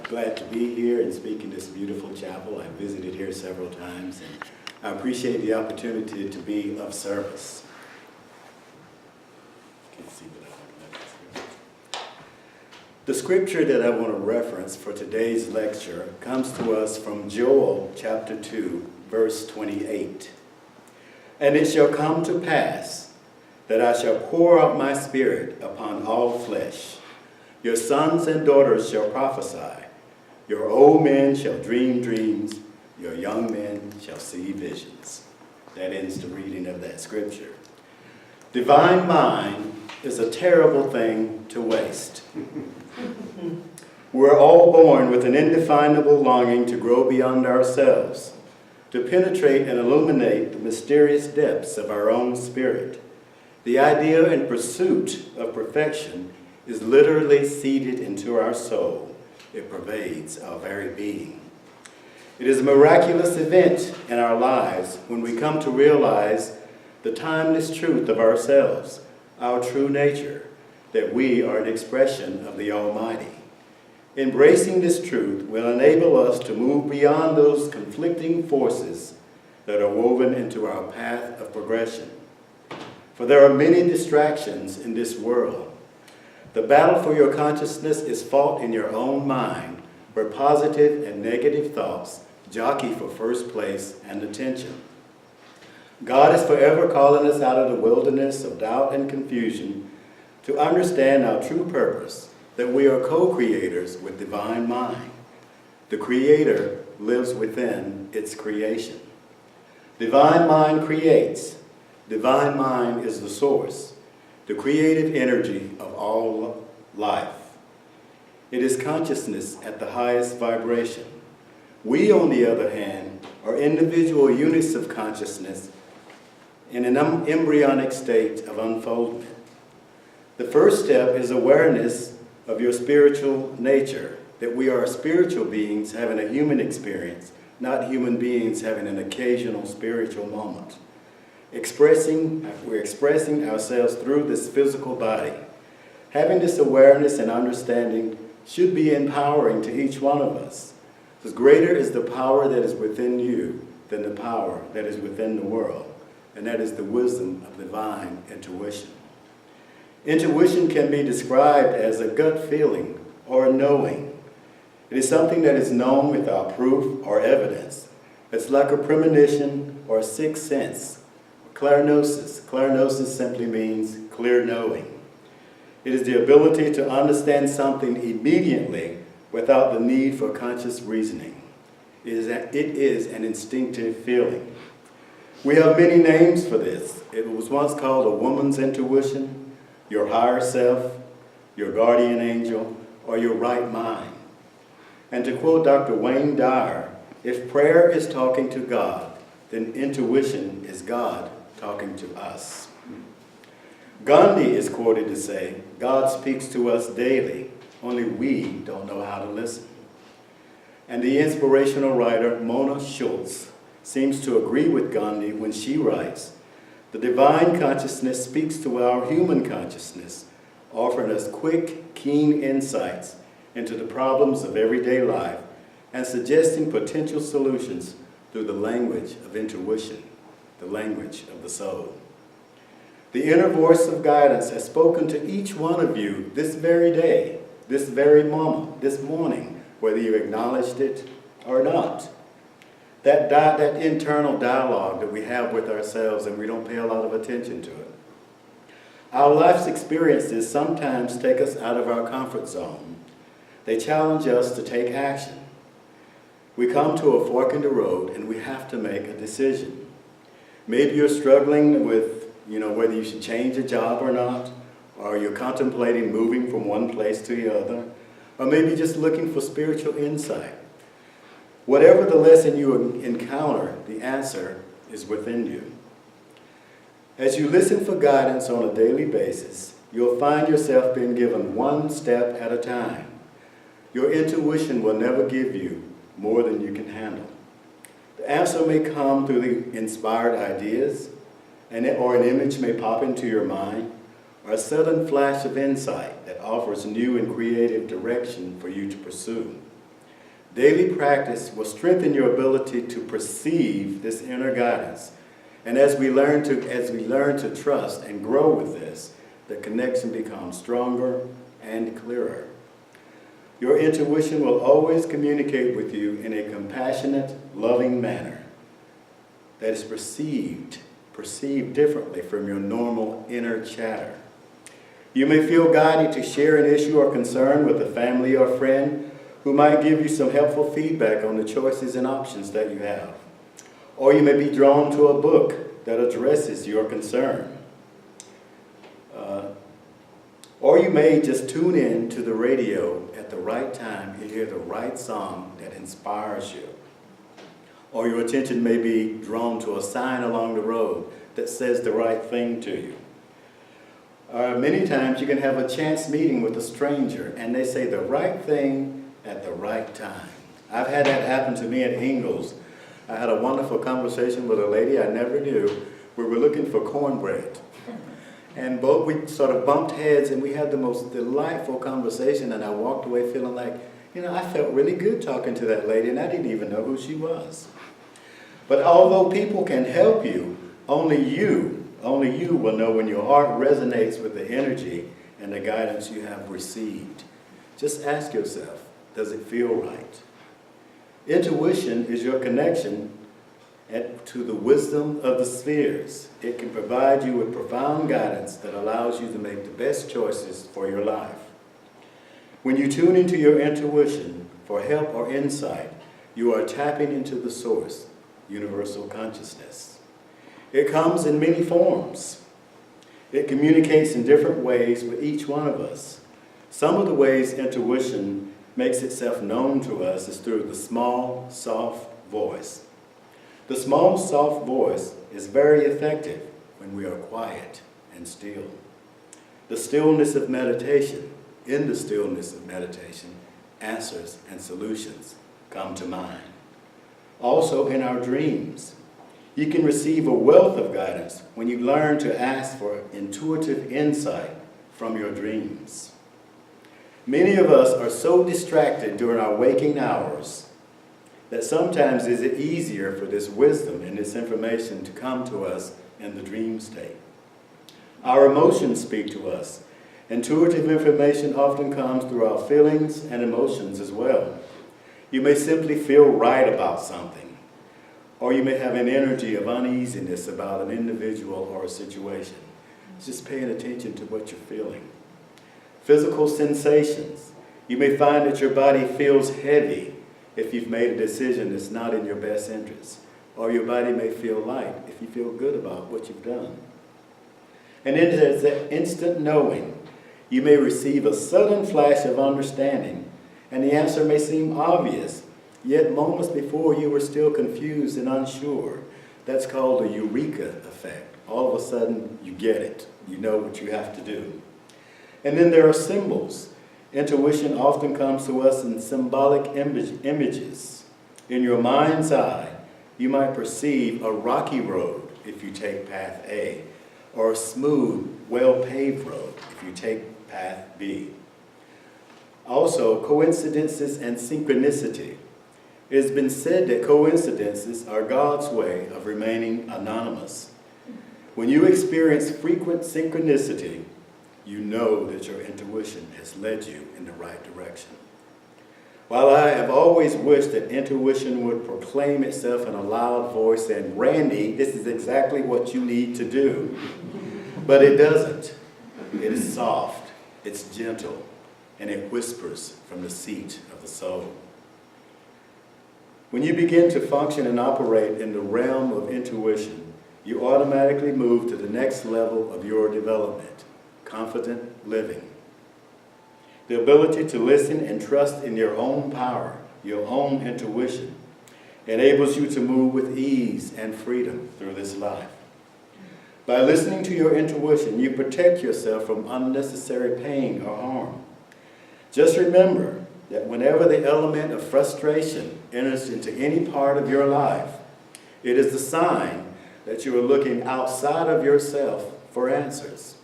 glad to be here and speak in this beautiful chapel. I visited here several times, and I appreciate the opportunity to be of service. Can't see what I want. The scripture that I want to reference for today's lecture comes to us from Joel chapter 2, verse 28. And it shall come to pass that I shall pour out my spirit upon all flesh. Your sons and daughters shall prophesy. Your old men shall dream dreams. Your young men shall see visions. That ends the reading of that scripture. Divine mind is a terrible thing to waste. We're all born with an indefinable longing to grow beyond ourselves, to penetrate and illuminate the mysterious depths of our own spirit. The idea and pursuit of perfection is literally seeded into our soul. It pervades our very being. It is a miraculous event in our lives when we come to realize the timeless truth of ourselves, our true nature, that we are an expression of the Almighty. Embracing this truth will enable us to move beyond those conflicting forces that are woven into our path of progression. For there are many distractions in this world. The battle for your consciousness is fought in your own mind, where positive and negative thoughts jockey for first place and attention. God is forever calling us out of the wilderness of doubt and confusion to understand our true purpose, that we are co-creators with divine mind. The Creator lives within its creation. Divine mind creates. Divine mind is the source, the creative energy of all life. It is consciousness at the highest vibration. We, on the other hand, are individual units of consciousness in an embryonic state of unfoldment. The first step is awareness of your spiritual nature, that we are spiritual beings having a human experience, not human beings having an occasional spiritual moment. We're expressing ourselves through this physical body. Having this awareness and understanding should be empowering to each one of us, because greater is the power that is within you than the power that is within the world, and that is the wisdom of divine intuition. Intuition can be described as a gut feeling or a knowing. It is something that is known without proof or evidence. It's like a premonition or a sixth sense. Clairgnosis. Clairgnosis simply means clear knowing. It is the ability to understand something immediately without the need for conscious reasoning. It is an instinctive feeling. We have many names for this. It was once called a woman's intuition, your higher self, your guardian angel, or your right mind. And to quote Dr. Wayne Dyer, if prayer is talking to God, then intuition is God talking to us. Gandhi is quoted to say, God speaks to us daily, only we don't know how to listen. And the inspirational writer Mona Schultz seems to agree with Gandhi when she writes, the divine consciousness speaks to our human consciousness, offering us quick, keen insights into the problems of everyday life and suggesting potential solutions through the language of intuition, the language of the soul. The inner voice of guidance has spoken to each one of you this very day, this very moment, this morning, whether you acknowledged it or not. That internal dialogue that we have with ourselves and we don't pay a lot of attention to it. Our life's experiences sometimes take us out of our comfort zone. They challenge us to take action. We come to a fork in the road and we have to make a decision. Maybe you're struggling with, whether you should change a job or not, or you're contemplating moving from one place to the other, or maybe just looking for spiritual insight. Whatever the lesson you encounter, the answer is within you. As you listen for guidance on a daily basis, you'll find yourself being given one step at a time. Your intuition will never give you more than you can handle. The answer may come through the inspired ideas, or an image may pop into your mind, or a sudden flash of insight that offers new and creative direction for you to pursue. Daily practice will strengthen your ability to perceive this inner guidance. And as we learn to trust and grow with this, the connection becomes stronger and clearer. Your intuition will always communicate with you in a compassionate, loving manner that is perceived differently from your normal inner chatter. You may feel guided to share an issue or concern with a family or friend who might give you some helpful feedback on the choices and options that you have. Or you may be drawn to a book that addresses your concern. Or you may just tune in to the radio at the right time and hear the right song that inspires you. Or your attention may be drawn to a sign along the road that says the right thing to you. Many times you can have a chance meeting with a stranger and they say the right thing at the right time. I've had that happen to me at Ingalls. I had a wonderful conversation with a lady I never knew. We were looking for cornbread. And both we sort of bumped heads and we had the most delightful conversation, and I walked away feeling like, I felt really good talking to that lady and I didn't even know who she was. But although people can help you, only you will know when your heart resonates with the energy and the guidance you have received. Just ask yourself, does it feel right? Intuition is your connection to the wisdom of the spheres. It can provide you with profound guidance that allows you to make the best choices for your life. When you tune into your intuition for help or insight, you are tapping into the source, universal consciousness. It comes in many forms. It communicates in different ways with each one of us. Some of the ways intuition makes itself known to us is through the small, soft voice. The small, soft voice is very effective when we are quiet and still. In the stillness of meditation, answers and solutions come to mind. Also in our dreams, you can receive a wealth of guidance when you learn to ask for intuitive insight from your dreams. Many of us are so distracted during our waking hours that sometimes it is easier for this wisdom and this information to come to us in the dream state. Our emotions speak to us. Intuitive information often comes through our feelings and emotions as well. You may simply feel right about something, or you may have an energy of uneasiness about an individual or a situation. It's just paying attention to what you're feeling. Physical sensations. You may find that your body feels heavy if you've made a decision that's not in your best interest. Or your body may feel light if you feel good about what you've done. And then there's that instant knowing. You may receive a sudden flash of understanding, and the answer may seem obvious, yet moments before you were still confused and unsure. That's called the eureka effect. All of a sudden, you get it. You know what you have to do. And then there are symbols. Intuition often comes to us in symbolic images. In your mind's eye, you might perceive a rocky road if you take path A, or a smooth, well-paved road if you take path B. Also, coincidences and synchronicity. It has been said that coincidences are God's way of remaining anonymous. When you experience frequent synchronicity, you know that your intuition has led you in the right direction. While I have always wished that intuition would proclaim itself in a loud voice and, Randy, this is exactly what you need to do. But it doesn't. It is soft, it's gentle, and it whispers from the seat of the soul. When you begin to function and operate in the realm of intuition, you automatically move to the next level of your development. Confident living. The ability to listen and trust in your own power, your own intuition, enables you to move with ease and freedom through this life. By listening to your intuition, you protect yourself from unnecessary pain or harm. Just remember that whenever the element of frustration enters into any part of your life, it is the sign that you are looking outside of yourself for answers.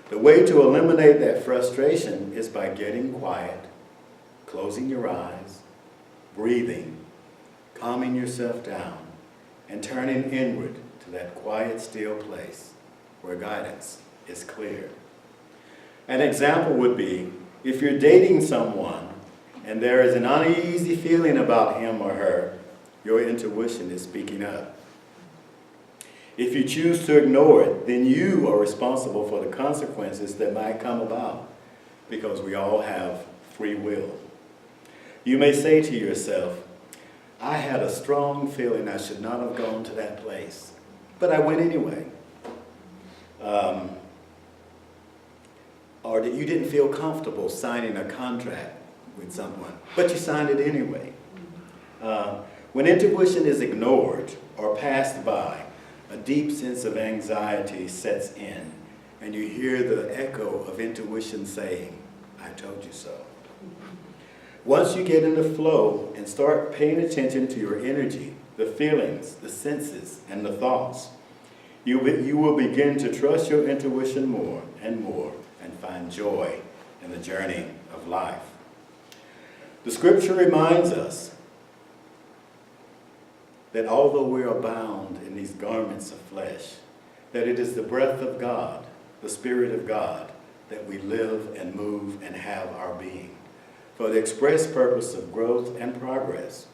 The way to eliminate that frustration is by getting quiet, closing your eyes, breathing, calming yourself down, and turning inward to that quiet, still place where guidance is clear. An example would be if you're dating someone and there is an uneasy feeling about him or her, your intuition is speaking up. If you choose to ignore it, then you are responsible for the consequences that might come about, because we all have free will. You may say to yourself, I had a strong feeling I should not have gone to that place, but I went anyway. Or that you didn't feel comfortable signing a contract with someone, but you signed it anyway. When intuition is ignored or passed by, a deep sense of anxiety sets in, and you hear the echo of intuition saying, I told you so. Once you get in the flow and start paying attention to your energy, the feelings, the senses, and the thoughts, you will begin to trust your intuition more and find joy in the journey of life. The scripture reminds us that although we are bound in these garments of flesh, that it is the breath of God, the Spirit of God, that we live and move and have our being, for the express purpose of growth and progress.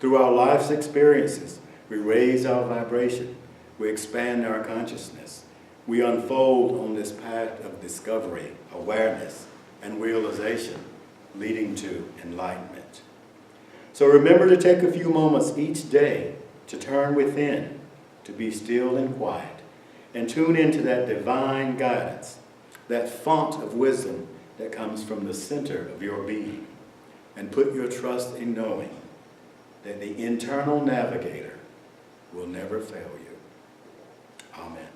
Through our life's experiences, we raise our vibration, we expand our consciousness, we unfold on this path of discovery, awareness, and realization, leading to enlightenment. So remember to take a few moments each day to turn within, to be still and quiet, and tune into that divine guidance, that font of wisdom that comes from the center of your being, and put your trust in knowing that the internal navigator will never fail you. Amen.